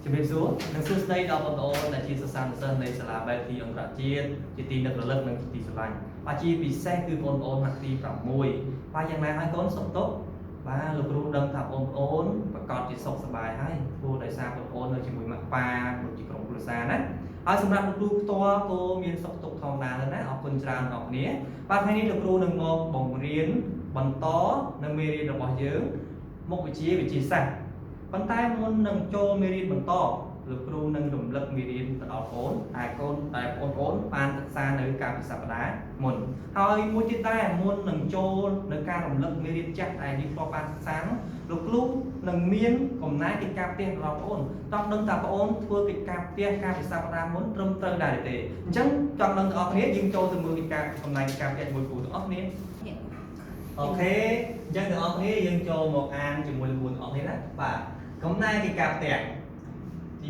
ជំរាបសួរនិងសួស្តីដល់បងប្អូនដែលជាសិស្សានុសិស្សនៃសាលាបែបទីអង្គរជាតិជាទីនឹករលឹកនិងទីស្រឡាញ់បាទជាពិសេសគឺបងប្អូនថ្នាក់ទី6បាទយ៉ាងណាហើយកូនសុខទុក្ខបាទលោកគ្រូដឹងថាបងប្អូនប្រកាសជាសុខសប្បាយហើយព្រោះដោយសារបងប្អូននៅជាមួយម៉ាក់ប៉ាដូចជាក្រុមគ្រួសារណាហើយសម្រាប់លោកគ្រូផ្ទាល់ក៏មានសុខទុក្ខធម្មតាដែរណាអរគុណច្រើនដល់គ្នាបាទថ្ងៃនេះលោកគ្រូនឹងមកបង្រៀនបន្តនៅមេរៀនរបស់យើងមុខវិជ្ជាវិទ្យាសាស្ត្រប៉ុន្តែមុននឹងចូលមេរៀនបន្តលោកគ្រូនឹងរំលឹកមេរៀនទៅដល់បងប្អូនបានសិក្សានៅកាលពីសប្តាហ៍មុនហើយមួយទៀតដែរមុននឹងចូលនៅការរំលឹកមេរៀនចាស់ដែលយើងធ្លាប់បានសិក្សានោះលោកគ្រូនឹងមានកំណែកិច្ចការផ្ទះរបស់បងប្អូនចង់ដឹងថាបងប្អូនធ្វើកិច្ចការផ្ទះកាលពីសប្តាហ៍មុនត្រឹមត្រូវដែរទេអញ្ចឹងចង់ដឹងទាំងអស់គ្នាយើងចូលទៅមើលកិច្ចការកំណែកិច្ចការផ្ទះជាមួយគ្រូទាំងអស់គ្នាអូខេអញ្ចឹងទាំងអស់គ្នាយើងចូលមកអានជាមួយលោកគ្រូទាំងអស់គ្នាណាបាទកំណែកិច្ចការផ្ទះទី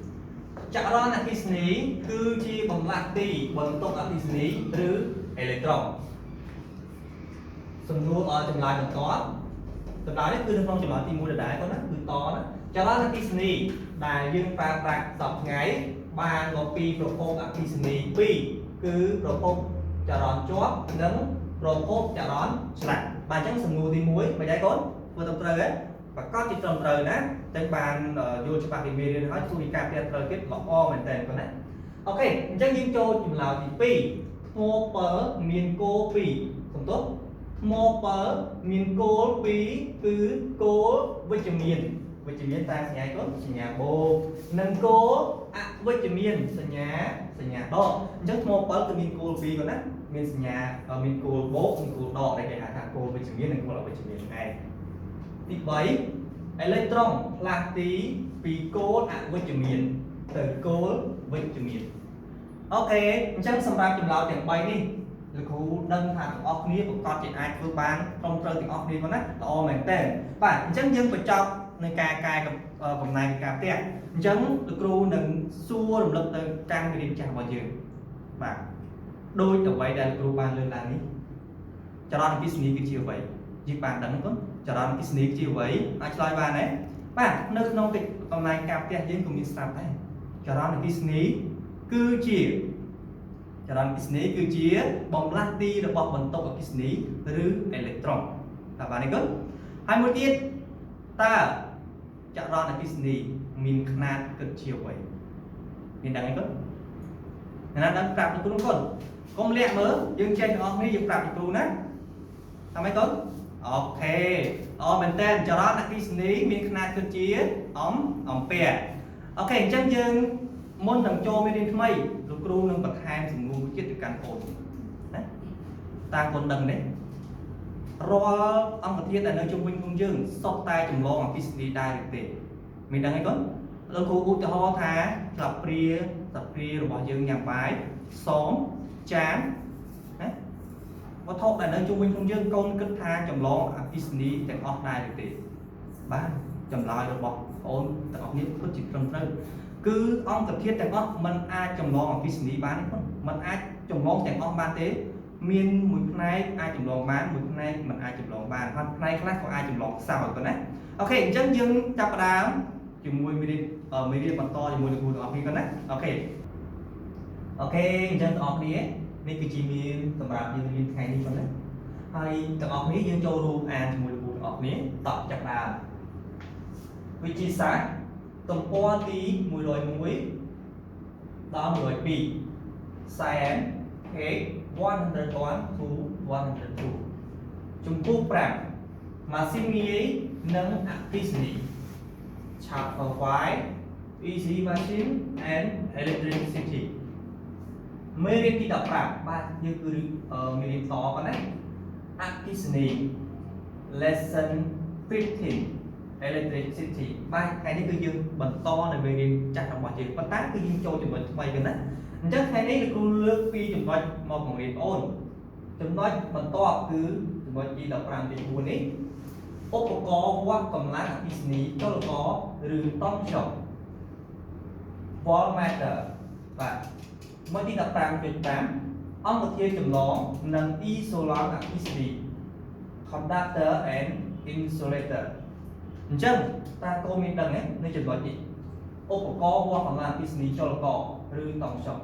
1ចរន្តអគ្គិសនីគឺជាបំលាស់ទីបន្ទុកអគ្គិសនីឬអេឡិចត្រូនសំណួរចម្លើយបន្តចម្លើយនេះគឺនៅក្នុងចម្លើយទី1ដដែលគាត់ណាគឺតណាចរន្តអគ្គិសនីដែលយើងប្រើប្រាស់សប្តាហ៍ថ្ងៃបានមកពីប្រភពអគ្គិសនី2គឺប្រភពចរន្តជាប់និងប្រភពចរន្តឆ្លាក់បាទអញ្ចឹងសំណួរទី1មិនដែរកូនធ្វើទៅត្រូវទេប្រកាសជាត្រឹមត្រូវណាចឹងបានយល់ច្បាស់ពីមេរៀនហើយជួយការពារត្រូវទៀតល្អមែនតើគាត់ណាអូខេអញ្ចឹងយើងចូលចម្លើយទី2ថ្មពើមានគោល2សំទោសថ្មពើមានគោល2គឺគោលវិជ្ជមានតាមសញ្ញាកូនសញ្ញាបូកនិងគោលអវិជ្ជមានសញ្ញាដកអញ្ចឹងថ្មពើគឺមានគោល2គាត់ណាមានសញ្ញាមានគោលបូកនិងគោលដកដែលគេហៅថាគោលវិជ្ជមាននិងគោលអវិជ្ជមានហ្នឹងឯងទី3អេឡិចត្រូនផ្លាស់ទីពីគោលអវិជ្ជមានទៅគោលវិជ្ជមានអូខេអញ្ចឹងសម្រាប់ចម្លើយទាំង3នេះលោកគ្រូដឹងថាទាំងអស់គ្នាប្រកាសជាអាចធ្វើបានត្រឹមត្រូវទាំងអស់គ្នាផងណាល្អមែនតើបាទអញ្ចឹងយើងបញ្ចប់នឹងការកែកំណែការផ្ទះអញ្ចឹងលោកគ្រូនឹងសួររំលឹកទៅការមេរៀនចាស់របស់យើងបាទដោយអ្វីដែលលោកគ្រូបានលើកឡើងនេះចរន្តអគ្គិសនីគឺជាអ្វីយើងបានដឹងទេចរន្តអគ្គិសនីជាអ្វីអាចឆ្លើយបានទេបាទនៅក្នុងកិច្ចកំណែការផ្ទះយើងក៏មានស្រាប់ដែរចរន្តអគ្គិសនីគឺជាបំលាស់ទីរបស់បន្ទុកអគ្គិសនីឬអេឡិចត្រូនតើបានទេគុណហើយមួយទៀតតើចរន្តអគ្គិសនីមានຂະຫນាតគិតជាអ្វីមានដឹងទេគុណណាស់ដឹងប្រាប់លោកគ្រូគុណកុំលាក់មើលយើងចេះទាំងអស់គ្នាយើងប្រាប់លោកគ្រូណាតាមម៉េចគុណអូខេល្អមែនតើចរន្តអគ្គិសនីមានຂະຫນាតគិតជាអំពែអូខេអញ្ចឹងយើងមុននឹងចូលមេរៀនថ្មីលោកគ្រូនឹងបន្ថែមសំណួរមួយទៀតទៅកាន់បងណាតើកូនដឹងទេរាល់អង្គធាតុដែលនៅជុំវិញខ្លួនយើងសុទ្ធតែចម្លងអគ្គិសនីដែរឬទេមានដឹងទេកូនលោកគ្រូឧទាហរណ៍ថាស្លាបព្រារបស់យើងញ៉ាំបាយសមចានណាវត្ថុដែលនៅជុំវិញខ្លួនយើងកូនគិតថាចម្លងអគ្គិសនីទាំងអស់ដែរឬទេបាទចម្លើយរបស់បងទាំងអស់គ្នាពិតជាត្រឹមត្រូវគឺអង្គធាតុទាំងអស់มันអាចចម្លងអគ្គិសនីបានទេបងมันអាចចម្លងទាំងអស់បានទេមានមួយផ្នែកអាចចម្លងបានមួយផ្នែកมันអាចចម្លងបានហើយផ្នែកខ្លះក៏អាចចម្លងខ្សោយក៏ណាអូខេអញ្ចឹងយើងចាប់ផ្ដើមជាមួយមេរៀនបន្តជាមួយលោកគ្រូទាំងអស់គ្នាក៏ណាអូខេអញ្ចឹងទាំងអស់គ្នានេះគឺជាមេរៀនសម្រាប់យើងរៀនថ្ងៃនេះប៉ុណ្ណាហើយទាំងអស់គ្នាយើងចូលរួមអានជាមួយលោកគ្រូទាំងអស់គ្នាតបចាប់ដើមវិទ្យាសាស្ត្រទំព័រទី101ដល់102 Science page 101 to 102ជំពូក5ម៉ាស៊ីនងាយនិងអគ្គិសនី Chapter 5 Easy Machine and Electricity មេរៀនទី15បាទយើងគឺមេរៀនតប៉ុណ្ណាអគ្គិសនី Lesson 15 Electricity បាទថ្ងៃនេះគឺយើងបន្តនៅមេរៀនចាស់របស់យើងប៉ុន្តែគឺយើងចូលចំណុចថ្មីទៅណាអញ្ចឹងថ្ងៃនេះលោកគ្រូលើកពីចំណុចមកបង្រៀនបងចំណុចបន្ទាប់គឺចំណុចទី15ទី4នេះឧបករណ៍វាស់កម្លាំងអគ្គិសនីចលករឬតង់ចុក Voltmeter បាទមួយទី15.5អង្គធាតុចម្លងនិង isolant អគ្គិសនី Conductor and Insulator អញ្ចឹងតើកូនមានដឹងទេនៅចំណុចនេះ ឧបករណ៍វាស់កម្លាំងអគ្គិសនីចលករឬតង់ចុក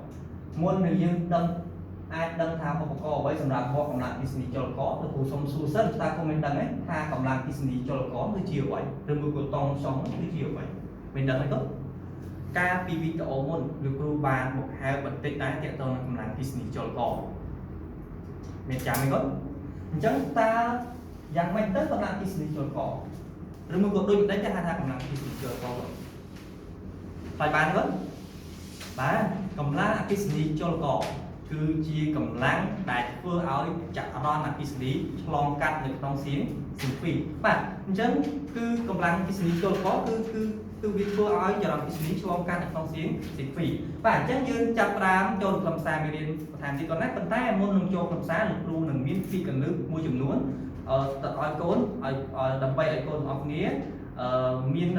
មុននឹងយើងដឹងអាចដឹងថាឧបករណ៍អ្វីសម្រាប់វាស់កម្លាំងអគ្គិសនីចលករលោកគ្រូសុំសួរសិនតើគូមានដឹងទេថាកម្លាំងអគ្គិសនីចលករគឺជាអ្វីឬមួយក៏តង់ចុកគឺជាអ្វីមានដឹងទេទេការពីវីដេអូមុនលោកគ្រូបានបង្ហាញបន្តិចដែរទាក់ទងនឹងកម្លាំងអគ្គិសនីចលករមានចាំទេគាត់អញ្ចឹងតើយ៉ាងម៉េចទៅកម្លាំងអគ្គិសនីចលករឬមួយក៏ដូចម្ដេចគេហៅថាកម្លាំងអគ្គិសនីចលករហើយបានទេបាទកម្លាំងអគ្គិសនីចលករគឺជាកម្លាំងដែលធ្វើឲ្យចរន្តអគ្គិសនីឆ្លងកាត់នៅក្នុងសៀងពីរបាទអញ្ចឹងគឺកម្លាំងអគ្គិសនីចលករគឺវាធ្វើឲ្យចរន្តអគ្គិសនីឆ្លងកាត់នៅក្នុងសៀងពីរបាទអញ្ចឹងយើងចាប់ផ្ដើមចូលខ្លឹមសារមេរៀនបន្ថែមទៀតគាត់ណាប៉ុន្តែមុននឹងចូលខ្លឹមសារលោកគ្រូនឹងមានពីកលឹះមួយចំនួនទៅឲ្យកូនឲ្យដើម្បីឲ្យកូនទាំងអស់គ្នាមាន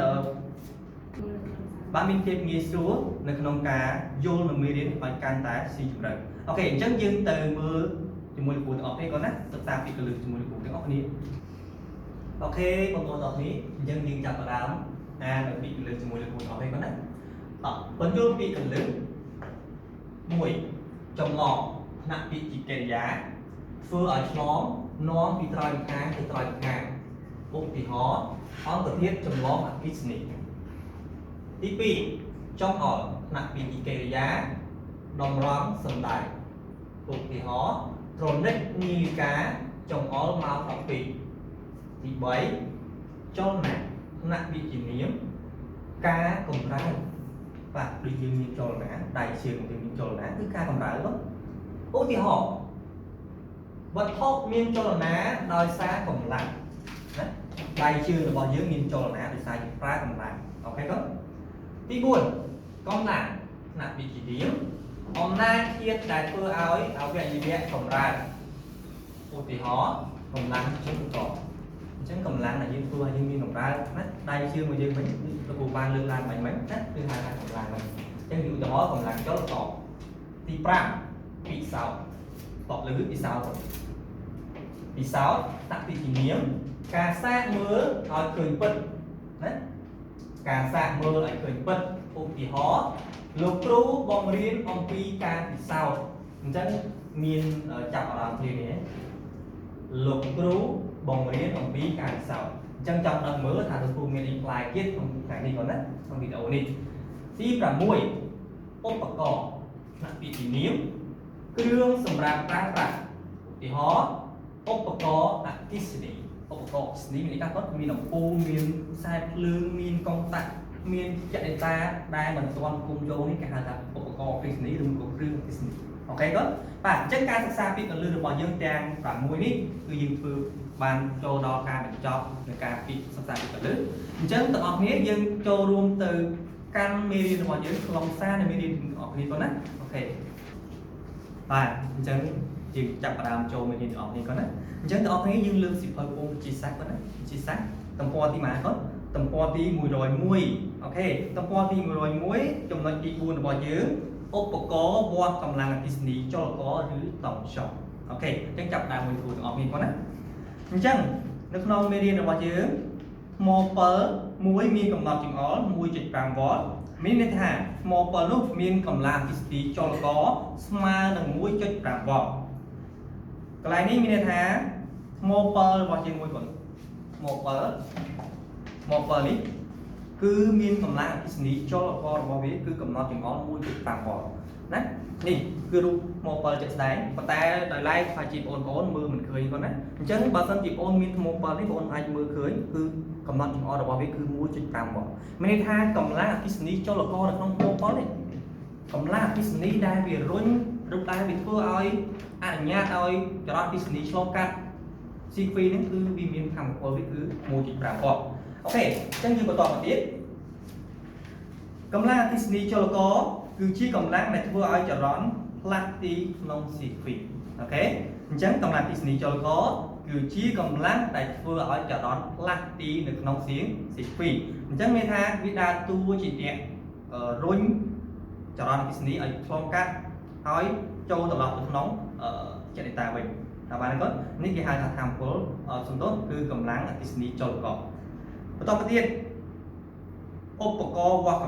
បានមានភាពងាយស្រួលនៅក្នុងការយល់នៅមេរៀនឲ្យកាន់តែស៊ីជម្រៅអូខេអញ្ចឹងយើងទៅមើលជាមួយលោកគ្រូទាំងអស់គ្នាគាត់ណាសិក្សាពីកលឹះជាមួយលោកគ្រូទាំងអស់គ្នាអូខេបងប្អូនទាំងអស់គ្នាអញ្ចឹងយើងចាប់ផ្ដើមអាននៅពីកលឹះជាមួយលោកគ្រូទាំងអស់គ្នាគាត់ណាបញ្យល់ពីកលឹះ1ចម្លងថ្នាក់ពាក្យជាកិរិយាធ្វើឲ្យឆ្លងនាំពីត្រើយម្ខាងទៅត្រើយម្ខាងឧទាហរណ៍អង្គធាតុចម្លងអគ្គិសនីទី2ចុងអល់ថ្នាក់ពាក្យជាកិរិយាតម្រង់សំដៅឧទាហរណ៍ត្រនិកនាឡិកាចុងអល់ម៉ោង12ទី3ចលនាថ្នាក់ពាក្យជានាមការកម្រើបាទដូចយើងមានចលនាដៃជើងយើងមានចលនាគឺការកម្រើឧទាហរណ៍វត្ថុមានចលនាដោយសារកម្លាំងណាដៃជើងរបស់យើងមានចលនាដោយសារយើងប្រើកម្លាំងអូខេទេទី4កម្លាំងថ្នាក់វិទ្យាអំណាចធាតុដែលធ្វើឲ្យអវយវៈកម្រើឧទាហរណ៍កម្លាំងជើងកអញ្ចឹងកម្លាំងដែលយើងធ្វើឲ្យយើងមានកម្រើណាដៃជើងរបស់យើងវិញលោកគ្រូបានលើកឡើងមិញណាគឺហៅថាកម្លាំងហ្នឹងអញ្ចឹងឧទាហរណ៍កម្លាំងចលករទី5ពិសោធន៍តបលើពិសោធន៍ពិសោធន៍តតិជានាមការសាកមើលឲ្យឃើញពិតណាការសាកមើលឲ្យឃើញពិតឧទាហរណ៍លោកគ្រូបង្រៀនអំពីការពិសោធន៍អញ្ចឹងមានចាប់អារម្មណ៍គ្នានេះលោកគ្រូបង្រៀនអំពីការពិសោធន៍អញ្ចឹងចង់ដឹងមើលថាលោកគ្រូមានអីផ្លាយទៀតក្នុងថ្ងៃនេះគាត់ណាក្នុងវីដេអូនេះទី6ឧបករណ៍ថ្នាក់ពាក្យជានាមគ្រឿងសម្រាប់ប្រើប្រាស់ឧទាហរណ៍ឧបករណ៍អគ្គិសនីឧបករណ៍អគ្គិសនីមានន័យថាគាត់មានអំពូលមានខ្សែភ្លើងមានកុងតាក់មានចក្ខតាដែលមិនទាន់គុំយកនេះគេហៅថាឧបករណ៍អគ្គិសនីឬក៏គ្រឿងអគ្គិសនីអូខេគាត់បាទអញ្ចឹងការសិក្សាពីកលឹះរបស់យើងទាំង6នេះគឺយើងធ្វើបានចូលដល់ការបញ្ចប់នៃការពីសិក្សាពីកលឹះអញ្ចឹងទាំងអស់គ្នាយើងចូលរួមទៅកាន់មេរៀនរបស់យើងខ្លឹមសារនៃមេរៀនទាំងអស់គ្នាគាត់ណាអូខេបាទអញ្ចឹងយើងចាប់ផ្ដើមចូលមេរៀនទាំងអស់គ្នាគាត់ណាអញ្ចឹងទាំងអស់គ្នាយើងលើកសិភៅពងវិទ្យាសាស្ត្រគាត់ណាវិទ្យាសាស្ត្រទំព័រទីម៉ាគាត់ទំព័រទី101អូខេទំព័រទី101ចំណុចទី4របស់យើងឧបករណ៍វាស់កម្លាំងអគ្គិសនីចលករឬតង់ចុកអូខេអញ្ចឹងចាប់ផ្ដើមមួយគ្រូទាំងអស់គ្នាគាត់ណាអញ្ចឹងនៅក្នុងមេរៀនរបស់យើងថ្មពិលមួយមានកំណត់ចង្អុល 1.5 វ៉ុលមានន័យថាថ្មពិលនោះមានកម្លាំងអគ្គិសនីចលករស្មើនឹង 1.5 វ៉ុលកន្លែងនេះមានន័យថាថ្មពិលរបស់យើងមួយគាត់ថ្មពិលនេះគឺមានកម្លាំងអគ្គិសនីចលកររបស់វាគឺកំណត់ចង្អុល 1.5 វ៉ុលណានេះគឺរូបថ្មពិលជាក់ស្ដែងប៉ុន្តែដោយឡែកថាជាបងប្អូនមើលមិនឃើញគាត់ណាអញ្ចឹងបើសិនជាបងប្អូនមានថ្មពិលនេះបងប្អូនអាចមើលឃើញគឺកំណត់ចង្អុលរបស់វាគឺ 1.5 វ៉ុលមានន័យថាកម្លាំងអគ្គិសនីចលករនៅក្នុងថ្មពិលនេះកម្លាំងអគ្គិសនីដែលវារុញឬដែលវាធ្វើឲ្យអនុញ្ញាតឲ្យចរន្តអគ្គិសនីឆ្លងកាត់ស៊ីហ្វីហ្នឹងគឺវាមានថាមពលវាគឺ 1.5 វ៉ុលអូខេអញ្ចឹងយើងបន្តមកទៀតកម្លាំងអគ្គិសនីចលករគឺជាកម្លាំងដែលធ្វើឲ្យចរន្តផ្លាស់ទីក្នុងស៊ីហ្វីអូខេអញ្ចឹងកម្លាំងអគ្គិសនីចលករគឺជាកម្លាំងដែលធ្វើឲ្យចរន្តផ្លាស់ទីនៅក្នុងសៀងស៊ីហ្វីអញ្ចឹងមានថាវាដើរតួជាអ្នករុញចរន្តអគ្គិសនីឲ្យឆ្លងកាត់ហើយចូលត្រឡប់ទៅក្នុងចក្ខតាវិញថាបានទេនេះគេហៅថាថាមពលសំដៅគឺកម្លាំងអគ្គិសនីចលករបន្តទៅទៀតឧបករណ៍វាស់